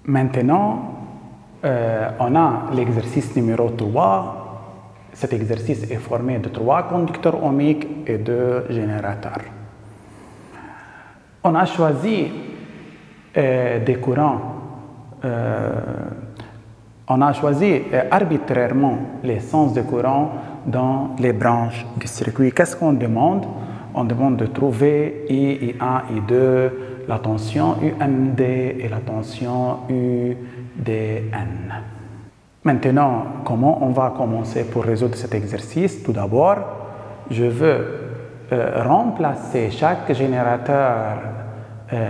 Maintenant, on a l'exercice numéro 3. Cet exercice est formé de 3 conducteurs ohmiques et 2 générateurs. On a choisi des courants, on a choisi arbitrairement les sens de courant dans les branches du circuit. Qu'est-ce qu'on demande? On demande de trouver I1, I2, la tension UMD et la tension UDN. Maintenant, comment on va commencer pour résoudre cet exercice? Tout d'abord, je veux remplacer chaque générateur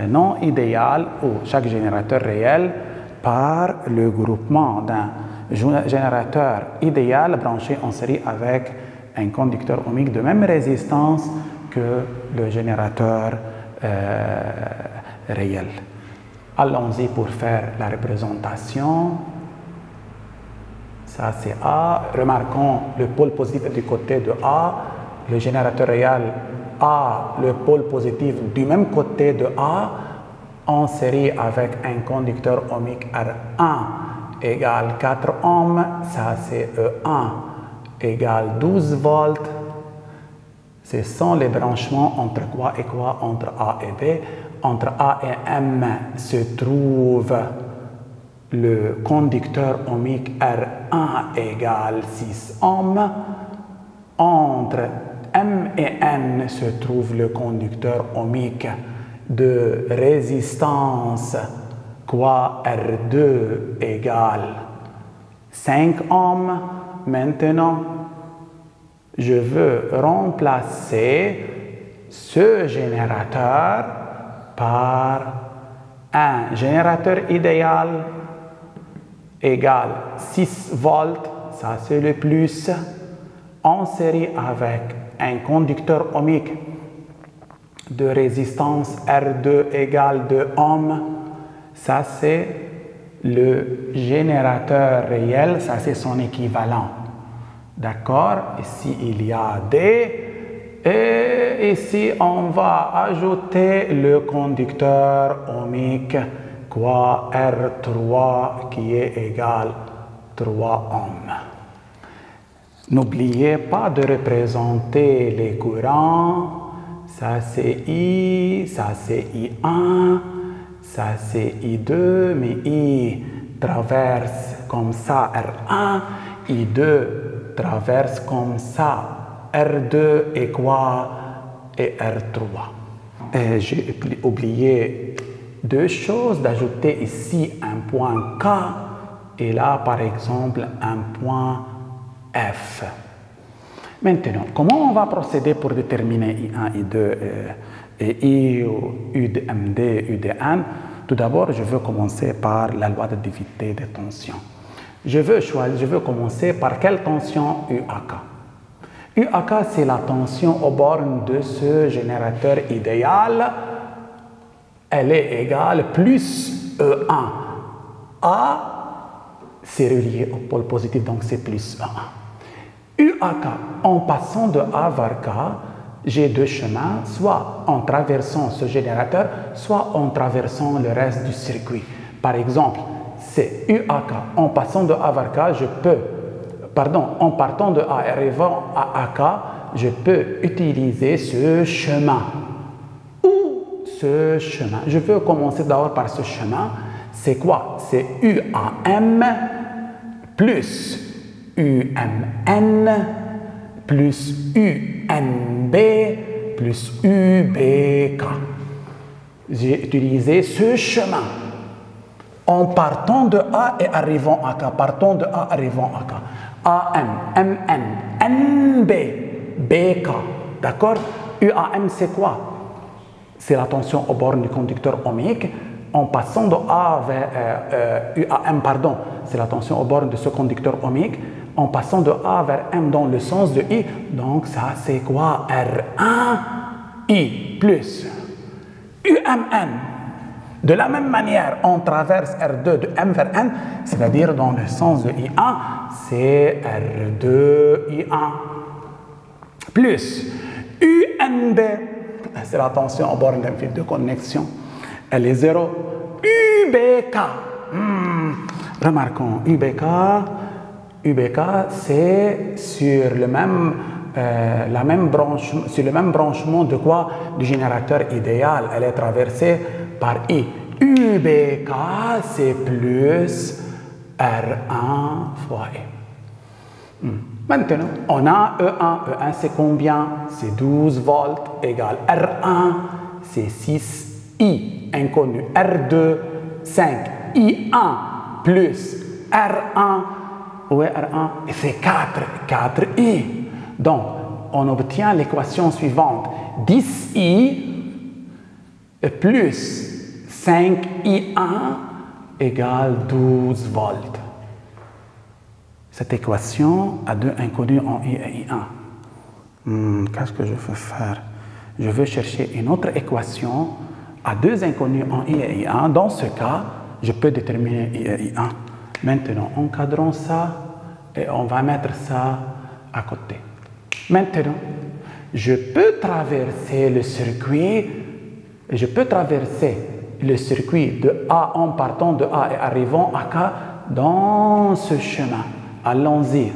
non idéal ou chaque générateur réel par le groupement d'un générateur idéal branché en série avec un conducteur ohmique de même résistance que le générateur réel. Allons-y pour faire la représentation. Ça c'est A. Remarquons le pôle positif du côté de A. Le générateur réel a le pôle positif du même côté de A en série avec un conducteur ohmique R1 égale 4 ohms. Ça c'est E1 égale 12 volts. Ce sont les branchements entre quoi et quoi? Entre A et B. Entre A et M se trouve le conducteur ohmique R1 égale 6 ohms. Entre M et N se trouve le conducteur ohmique de résistance quoi R2 égale 5 ohms. Maintenant, je veux remplacer ce générateur par un générateur idéal égal 6 volts, ça c'est le plus, en série avec un conducteur ohmique de résistance R2 égale 2 ohms, ça c'est le générateur réel, ça c'est son équivalent. D'accord? Ici il y a D. Et ici, on va ajouter le conducteur ohmique, quoi, R3, qui est égal 3 ohms. N'oubliez pas de représenter les courants. Ça c'est I, ça c'est I1, ça c'est I2, mais I traverse comme ça R1, I2 traverse comme ça R2 et quoi? Et R3. J'ai oublié deux choses, d'ajouter ici un point K et là par exemple un point F. Maintenant, comment on va procéder pour déterminer I1, I2 et I ou UDMD, UDN? Tout d'abord, je veux commencer par la loi de difficulté des tensions. Je veux commencer par quelle tension? UAK. UAK, c'est la tension aux bornes de ce générateur idéal. Elle est égale plus E1. A, c'est relié au pôle positif, donc c'est plus E1. UAK, en passant de A vers K, j'ai deux chemins, soit en traversant ce générateur, soit en traversant le reste du circuit. Par exemple, c'est UAK, en passant de A vers K, en partant de A et arrivant à AK, je peux utiliser ce chemin. Ou ce chemin. Je veux commencer d'abord par ce chemin. C'est quoi? C'est UAM plus UMN plus UNB plus UBK. J'ai utilisé ce chemin. En partant de A et arrivant à K. Partons de A, arrivant à K. AM, MN, NB, BK. D'accord? UAM, c'est quoi? C'est la tension aux bornes du conducteur ohmique. En passant de A vers UAM, pardon, c'est la tension aux bornes de ce conducteur ohmique. En passant de A vers M dans le sens de I. Donc, ça, c'est quoi? R1, I plus UMN. De la même manière, on traverse R2 de M vers N, c'est-à-dire dans le sens de I1, c'est R2 I1 plus UNB, c'est la tension aux bornes d'un fil de connexion, elle est 0, UBK, Remarquons, UBK, c'est sur le même branchement de quoi? Du générateur idéal. Elle est traversée par I. UBK, c'est plus R1 fois I. Maintenant, on a E1. E1, c'est combien? C'est 12 volts égale R1, c'est 6 I inconnu. R2, 5 I1 plus R1. Où est R1? Et c'est 4 I. Donc, on obtient l'équation suivante. 10I plus 5I1 égale 12 volts. Cette équation a deux inconnus en I et I1. Qu'est-ce que je veux faire? Je veux chercher une autre équation à deux inconnus en I et I1. Dans ce cas, je peux déterminer I et I1. Maintenant, encadrons ça et on va mettre ça à côté. Maintenant, je peux traverser le circuit de A en partant de A et arrivant à K dans ce chemin. Allons-y.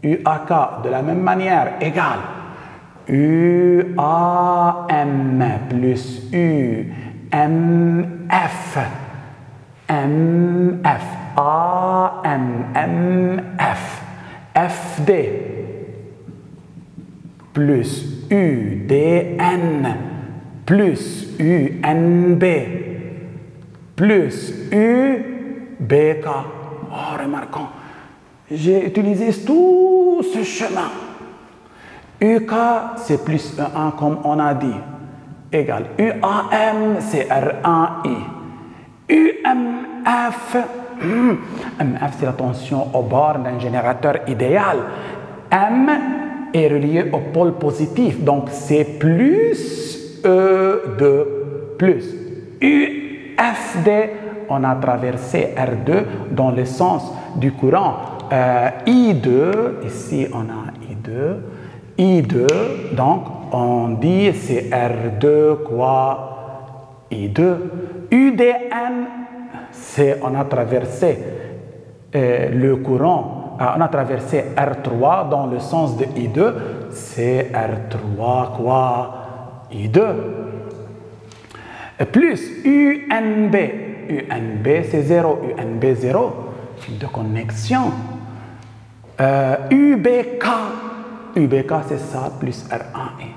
UAK de la même manière égale UAM plus UMF MF AMMF FD plus UDN plus UNB plus UBK. Oh, remarquons, j'ai utilisé tout ce chemin. UK, c'est plus E1 comme on a dit, égal UAM, c'est R1I. UMF, MF, c'est la tension au bord d'un générateur idéal. M est relié au pôle positif, donc c'est plus E2 plus. UFD, on a traversé R2 dans le sens du courant. I2, ici on a I2, donc on dit c'est R2 quoi I2. UDN, c'est on a traversé le courant, on a traversé R3 dans le sens de I2, c'est R3 quoi I2. Plus UNB, c'est 0, UNB 0, fil de connexion. UBK c'est ça, plus R1I.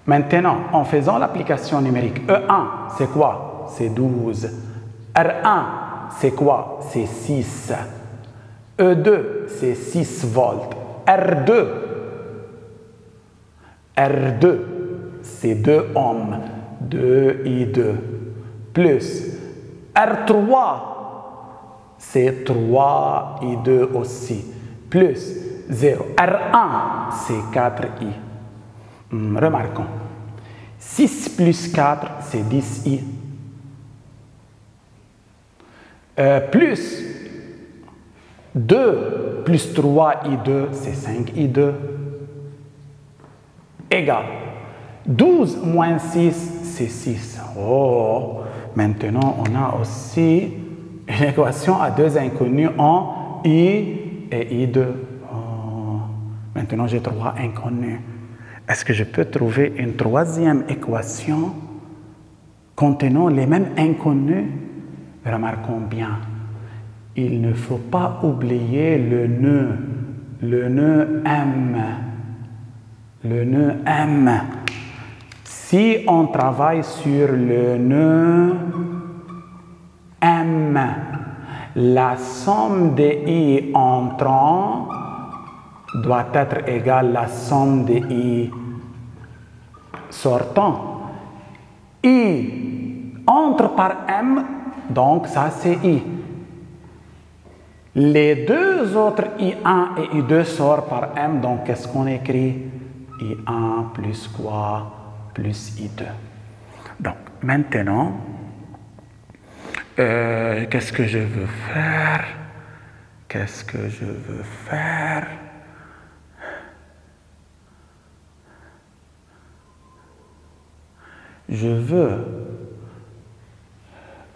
Maintenant, en faisant l'application numérique, E1, c'est quoi? C'est 12. R1, c'est quoi? C'est 6. E2, c'est 6 volts. R2, c'est 2 ohms. 2I2 plus R3, c'est 3I2 aussi, plus 0. R1, c'est 4I. Remarquons. 6 plus 4, c'est 10I. Plus 2 plus 3I2, c'est 5I2. Égal. 12 moins 6, c'est 6. Oh, maintenant, on a aussi une équation à deux inconnus en I et I2. Oh, maintenant, j'ai 3 inconnus. Est-ce que je peux trouver une troisième équation contenant les mêmes inconnus? Remarquons bien, il ne faut pas oublier le nœud M. Si on travaille sur le nœud M, la somme des I entrants doit être égale à la somme des I sortants. I entre par M, donc ça c'est I. Les deux autres I1 et I2 sortent par M, donc qu'est-ce qu'on écrit? I1 plus quoi? Plus I2. Donc, maintenant, qu'est-ce que je veux faire? Je veux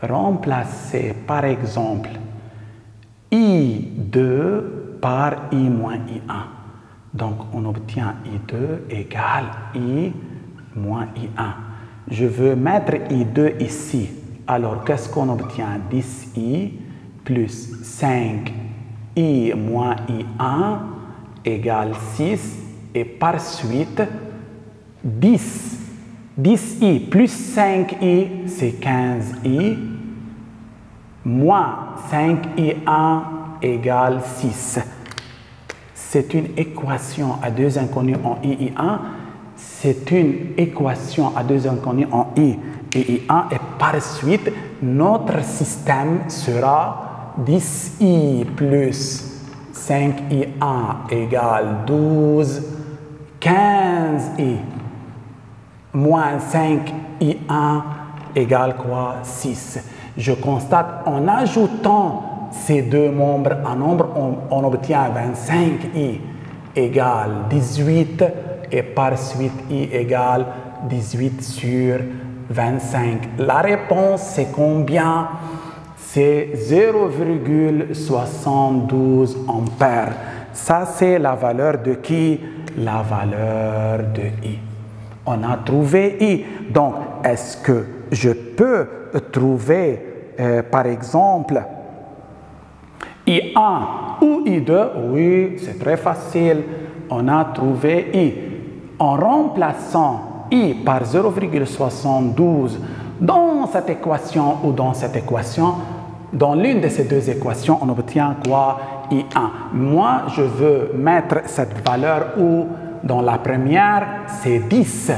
remplacer par exemple I2 par I moins I1. Donc on obtient I2 égale I moins I1. Je veux mettre I2 ici. Alors qu'est-ce qu'on obtient? 10I plus 5I moins I1 égale 6. Et par suite, 10i plus 5i, c'est 15i, moins 5i1 égale 6. C'est une équation à deux inconnus en i et i1. C'est une équation à deux inconnus en i et i1. Et par suite, notre système sera 10i plus 5i1 égale 12, 15i moins 5i1 égale quoi? 6. Je constate en ajoutant ces deux nombres à nombre, on obtient 25i égale 18 et par suite i égale 18 sur 25. La réponse c'est combien? C'est 0,72 ampères. Ça c'est la valeur de qui? La valeur de I. On a trouvé I. Donc, est-ce que je peux trouver, par exemple, I1 ou I2? Oui, c'est très facile. On a trouvé I. En remplaçant I par 0,72 dans cette équation ou dans cette équation, dans l'une de ces deux équations, on obtient quoi? I1. Moi, je veux mettre cette valeur où dans la première, c'est 10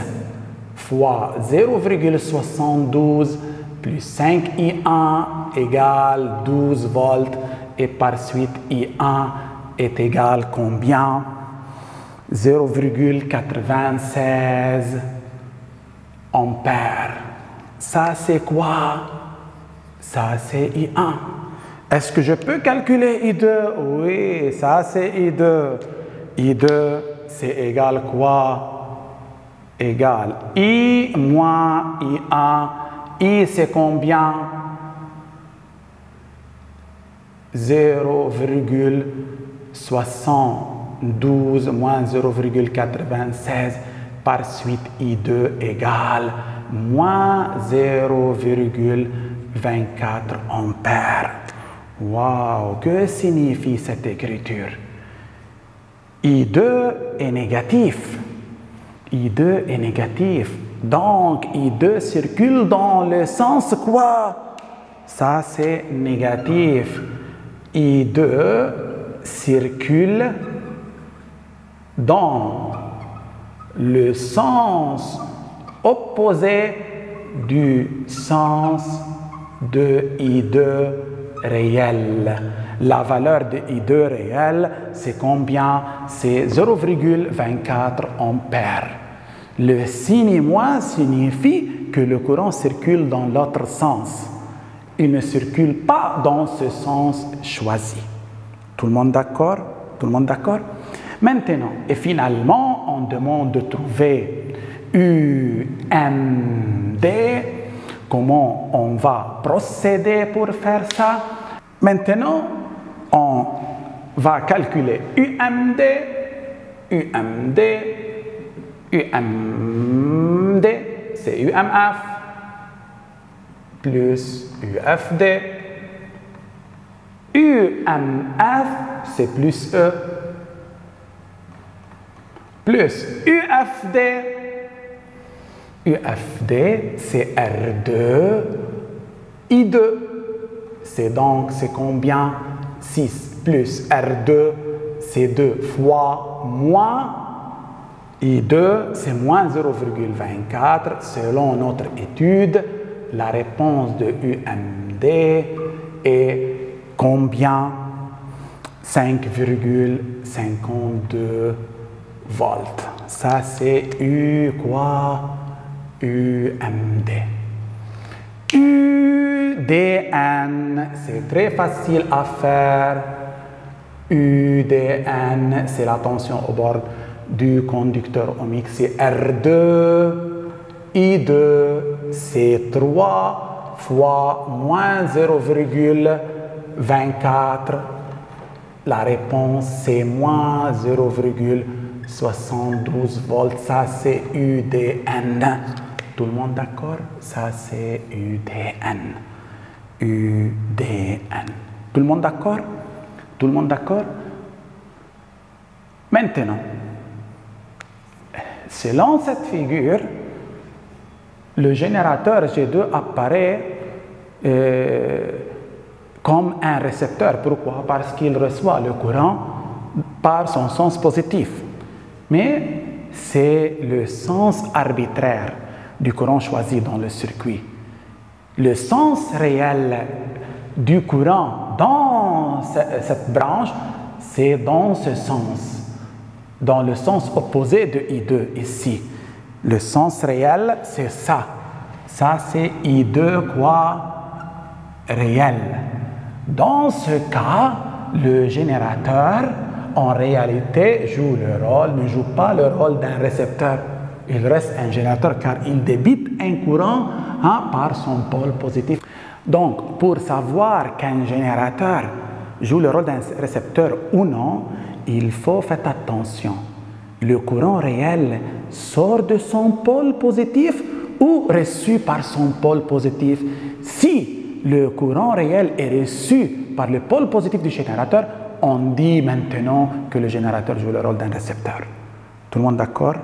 fois 0,72 plus 5I1 égale 12 volts et par suite I1 est égal combien? 0,96 ampères. Ça c'est quoi? Ça c'est I1. Est-ce que je peux calculer I2? Oui, ça c'est I2. I2 c'est égal quoi? Égal I moins I1. I c'est combien? 0,72 moins 0,96. Par suite I2 égale moins 0,24 ampères. Waouh, que signifie cette écriture? I2 est négatif. I2 est négatif. Donc, I2 circule dans le sens quoi? Ça, c'est négatif. I2 circule dans le sens opposé du sens de I2 réel. La valeur de I2 réel, c'est combien? C'est 0,24 ampères. Le signe moins signifie que le courant circule dans l'autre sens. Il ne circule pas dans ce sens choisi. Tout le monde d'accord? Tout le monde d'accord? Maintenant, et finalement, on demande de trouver UMD. Comment on va procéder pour faire ça? Maintenant, on va calculer UMD, UMD, UMD, c'est UMF, plus UFD. UMF, c'est plus E, plus UFD. UFD, c'est R2, I2. C'est combien? 6 plus R2, c'est 2 fois moins I2, c'est moins 0,24. Selon notre étude, la réponse de UMD est combien? 5,52 volts. Ça, c'est U quoi? UMD. UDN, c'est très facile à faire. UDN, c'est la tension au bord du conducteur ohmique, c'est R2. I2, c'est 3 fois moins 0,24. La réponse, c'est moins 0,72 volts. Ça, c'est UDN. Tout le monde d'accord? Ça, c'est UDN. UDN. Tout le monde d'accord? Tout le monde d'accord? Maintenant, selon cette figure, le générateur G2 apparaît comme un récepteur. Pourquoi? Parce qu'il reçoit le courant par son sens positif. Mais c'est le sens arbitraire du courant choisi dans le circuit. Le sens réel du courant dans cette branche, c'est dans ce sens, dans le sens opposé de I2 ici. Le sens réel, c'est ça. Ça, c'est I2 quoi? Réel. Dans ce cas, le générateur, en réalité, ne joue pas le rôle d'un récepteur. Il reste un générateur car il débite un courant par son pôle positif. Donc, pour savoir qu'un générateur joue le rôle d'un récepteur ou non, il faut faire attention. Le courant réel sort de son pôle positif ou reçu par son pôle positif. Si le courant réel est reçu par le pôle positif du générateur, on dit maintenant que le générateur joue le rôle d'un récepteur. Tout le monde d'accord?